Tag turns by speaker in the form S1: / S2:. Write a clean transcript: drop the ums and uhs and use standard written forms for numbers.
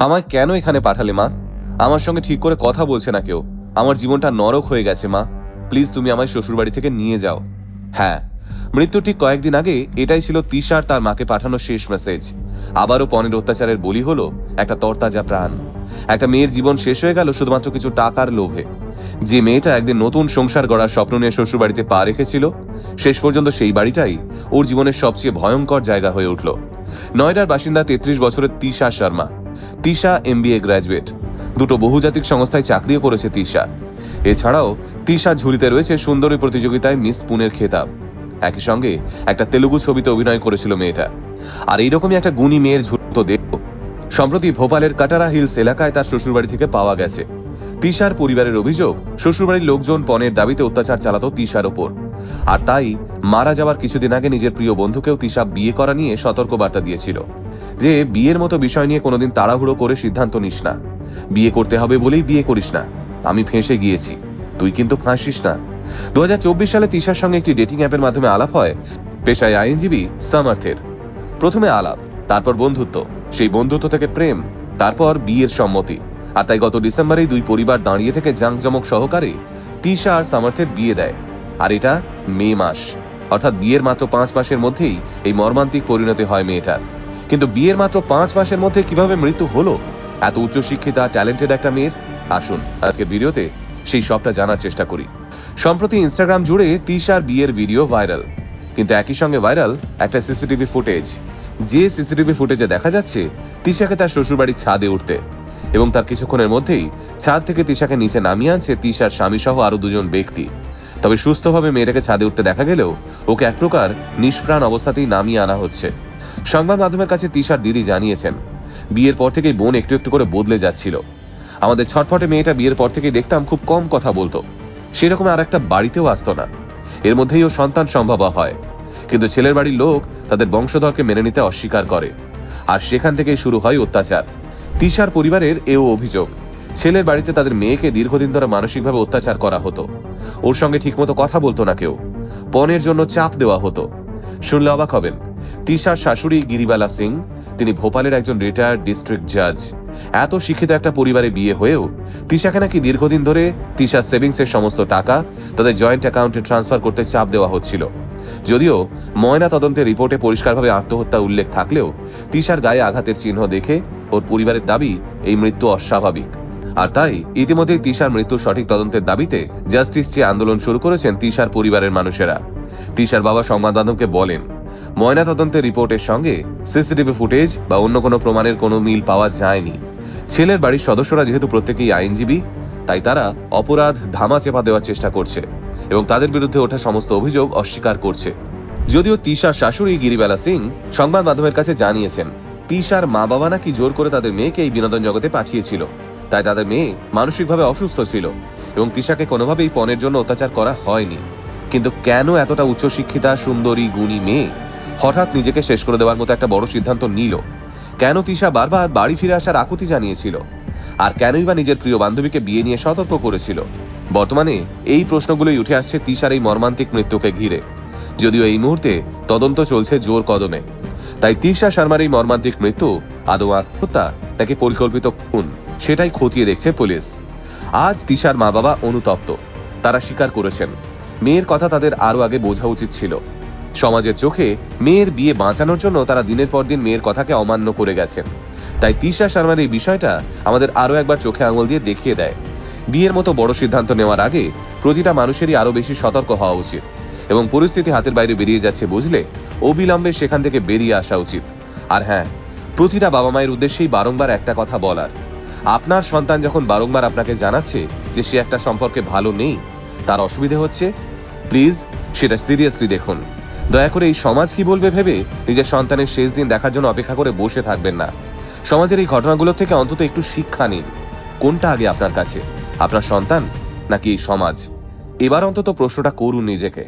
S1: আমায় কেন এখানে পাঠালে মা? আমার সঙ্গে ঠিক করে কথা বলছে না কেউ। আমার জীবনটা নরক হয়ে গেছে মা। প্লিজ তুমি আমায় শ্বশুরবাড়ি থেকে নিয়ে যাও। হ্যাঁ, মৃত্যুর ঠিক কয়েকদিন আগে এটাই ছিল তিশার তার মাকে পাঠানো শেষ মেসেজ। আবারও পণের অত্যাচারের বলি হলো একটা তরতাজা প্রাণ। একটা মেয়ের জীবন শেষ হয়ে গেল শুধুমাত্র কিছু টাকার লোভে। যে মেয়েটা একদিন নতুন সংসার গড়ার স্বপ্ন নিয়ে শ্বশুরবাড়িতে পা রেখেছিল, শেষ পর্যন্ত সেই বাড়িটাই ওর জীবনের সবচেয়ে ভয়ঙ্কর জায়গা হয়ে উঠল। নয়ডার বাসিন্দা 33 বছরের তিশা শর্মা। Tisha MBA graduate. দুটো বহুজাতিক সংস্থায় চাকরিও করেছে তিশা। এছাড়াও তিশার ঝুলিতে রয়েছে সুন্দরী প্রতিযোগিতায় মিস পুনের খেতাব। একই সঙ্গে একটা তেলুগু ছবিতে অভিনয় করেছিল মেয়েটা। আর এইরকমই একটা গুণী মেয়ের ঝুলি তো দেখব সম্প্রতি ভোপালের কাটারা হিলস এলাকায় তার শ্বশুরবাড়ি থেকে পাওয়া গেছে। তিশার পরিবারের অভিযোগ, শ্বশুরবাড়ির লোকজন পণের দাবিতে অত্যাচার চালাতো তিশার ওপর। আর তাই মারা যাওয়ার কিছুদিন আগে নিজের প্রিয় বন্ধুকেও তিশা বিয়ে করা নিয়ে সতর্কবার্তা দিয়েছিল যে বিয়ের মতো বিষয় নিয়ে কোনোদিন তাড়াহুড়ো করে সিদ্ধান্ত নিস না। বিয়ে করতে হবে বলেই বিয়ে করিস না। আমি ফেঁসে গিয়েছি, তুই কিন্তু ফাঁসিস না। 2024 সালে তিশার সঙ্গে একটি ডেটিং অ্যাপের মাধ্যমে আলাপ হয় পেশায় আইনজীবী সামার্থের। প্রথমে আলাপ, তারপর বন্ধুত্ব, সেই বন্ধুত্ব থেকে প্রেম, তারপর বিয়ের সম্মতি। আর তাই গত ডিসেম্বরেই দুই পরিবার দাঁড়িয়ে থেকে জাঁকজমক সহকারে তিশা আর সামার্থের বিয়ে দেয়। আর এটা মে মাস, অর্থাৎ বিয়ের মাত্র 5 মাসের মধ্যেই এই মর্মান্তিক পরিণতি হয় মেয়েটার। কিন্তু বিয়ের মাত্র 5 মাসের মধ্যে কিভাবে মৃত্যু হলো এত উচ্চশিক্ষিতা ট্যালেন্টেড একটা মেয়ের? আসুন আজকের ভিডিওতে সেই সবটা জানার চেষ্টা করি। সম্প্রতি ইনস্টাগ্রাম জুড়ে তিশার বিয়ের ভিডিও ভাইরাল, কিন্তু একই সঙ্গে ভাইরাল একটা সিসিটিভি ফুটেজ। যে সিসিটিভি ফুটেজে দেখা যাচ্ছে তিশাকে তার শ্বশুরবাড়ির ছাদে উঠতে, এবং তার কিছুক্ষণের মধ্যেই ছাদ থেকে তিশাকে নিচে নামিয়ে আনছে তিশার স্বামী সহ আরো দুজন ব্যক্তি। তবে সুস্থভাবে মেয়েটাকে ছাদে উঠতে দেখা গেলেও ওকে এক প্রকার নিষ্প্রাণ অবস্থাতেই নামিয়ে আনা হচ্ছে। সংবাদ মাধ্যমের কাছে তিশার দিদি জানিয়েছেন, বিয়ের পর থেকেই বোন একটু একটু করে বদলে যাচ্ছিল। আমাদের ছটফটে মেয়েটা বিয়ের পর থেকেই দেখতাম খুব কম কথা বলতো, সেরকম আর একটা বাড়িতেও আসতো না। এর মধ্যেই ও সন্তান সম্ভব হয়, কিন্তু ছেলের বাড়ির লোক তাদের বংশধরকে মেনে নিতে অস্বীকার করে। আর সেখান থেকেই শুরু হয় অত্যাচার। তিশার পরিবারের এও অভিযোগ, ছেলের বাড়িতে তাদের মেয়েকে দীর্ঘদিন ধরে মানসিকভাবে অত্যাচার করা হতো। ওর সঙ্গে ঠিকমতো কথা বলতো না কেউ, পণের জন্য চাপ দেওয়া হতো। শুনলে অবাক হবেন, তিশার শাশুড়ি গিরিবালা সিং, তিনি ভোপালের একজন রিটায়ার্ড ডিস্ট্রিক্ট জাজ। এত শিক্ষিত একটা পরিবারে বিয়ে হয়েও তিশাকে নাকি দীর্ঘদিন ধরে তিশার সেভিংসের সমস্ত টাকা তাদের জয়েন্ট অ্যাকাউন্টে ট্রান্সফার করতে চাপ দেওয়া হচ্ছিল। যদিও ময়না তদন্তের রিপোর্টে পরিষ্কারভাবে আত্মহত্যা উল্লেখ থাকলেও তিশার গায়ে আঘাতের চিহ্ন দেখে ওর পরিবারের দাবি এই মৃত্যু অস্বাভাবিক। আর তাই ইতিমধ্যেই তিশার মৃত্যুর সঠিক তদন্তের দাবিতে জাস্টিস চেয়ে আন্দোলন শুরু করেছেন তিশার পরিবারের মানুষেরা। তিশার বাবা সংবাদ মাধ্যমকে বলেন, ময়না তদন্তের রিপোর্টের সঙ্গে সিসিটিভি ফুটেজ বা অন্য কোনো প্রমাণের কোনো মিল পাওয়া যায়নি। ছেলের বাড়ির সদস্যরা যেহেতু প্রত্যেকেই আইনজীবী, তাই তারা অপরাধ ধামা চেপা দেওয়ার চেষ্টা করছে এবং তাদের বিরুদ্ধে ওঠা সমস্ত অভিযোগ অস্বীকার করছে। যদিও তিশার শাশুড়ি গিরিবালা সিং সংবাদ মাধ্যমের কাছে জানিয়েছেন, তিশার মা বাবা নাকি জোর করে তাদের মেয়েকে এই বিনোদন জগতে পাঠিয়েছিল, তাই তাদের মেয়ে মানসিকভাবে অসুস্থ ছিল এবং তিশাকে কোনোভাবেই পণের জন্য অত্যাচার করা হয়নি। কিন্তু কেন এতটা উচ্চশিক্ষিতা সুন্দরী গুণী মেয়ে হঠাৎ নিজেকে শেষ করে দেওয়ার মতো একটা বড় সিদ্ধান্ত নিল? কেন তিশা বারবার বাড়ি ফিরে আসার আকুতি জানিয়েছিল? আর কেনই বা নিজের প্রিয় বান্ধবীকে বিয়ে নিয়ে সতর্ক করেছিল? বর্তমানে এই প্রশ্নগুলোই উঠে আসছে তিশার এই মর্মান্তিক মৃত্যুকে ঘিরে। যদিও এই মুহূর্তে তদন্ত চলছে জোর কদমে, তাই তিশা শর্মার এই মর্মান্তিক মৃত্যু আদৌ আত্মহত্যা নাকি পরিকল্পিত খুন, সেটাই খতিয়ে দেখছে পুলিশ। আজ তিশার মা বাবা অনুতপ্ত। তারা স্বীকার করেছেন, মেয়ের কথা তাদের আরো আগে বোঝা উচিত ছিল। সমাজের চোখে মেয়ের বিয়ে বাঁচানোর জন্য তারা দিনের পর দিন মেয়ের কথাকে অমান্য করে গেছেন। তাই তিশা শর্মার এই বিষয়টা আমাদের আরো একবার চোখে আঙুল দিয়ে দেখিয়ে দেয়, বিয়ের মতো বড় সিদ্ধান্ত নেওয়ার আগে প্রতিটা মানুষেরই আরো বেশি সতর্ক হওয়া উচিত এবং পরিস্থিতি হাতের বাইরে বেরিয়ে যাচ্ছে বুঝলে অবিলম্বে সেখান থেকে বেরিয়ে আসা উচিত। আর হ্যাঁ, প্রতিটা বাবা মায়ের উদ্দেশ্যেই বারংবার একটা কথা বলার, আপনার সন্তান যখন বারংবার আপনাকে জানাচ্ছে যে সে একটা সম্পর্কে ভালো নেই, তার অসুবিধে হচ্ছে, প্লিজ সেটা সিরিয়াসলি দেখুন। দয়া করে এই সমাজ কি বলবে ভেবে নিজের সন্তানের শেষ দিন দেখার জন্য অপেক্ষা করে বসে থাকবেন না। সমাজের এই ঘটনাগুলো থেকে অন্তত একটু শিক্ষা নিন। কোনটা আগে আপনার কাছে, আপনার সন্তান নাকি এই সমাজ? এবার অন্তত প্রশ্নটা করুন নিজেকে।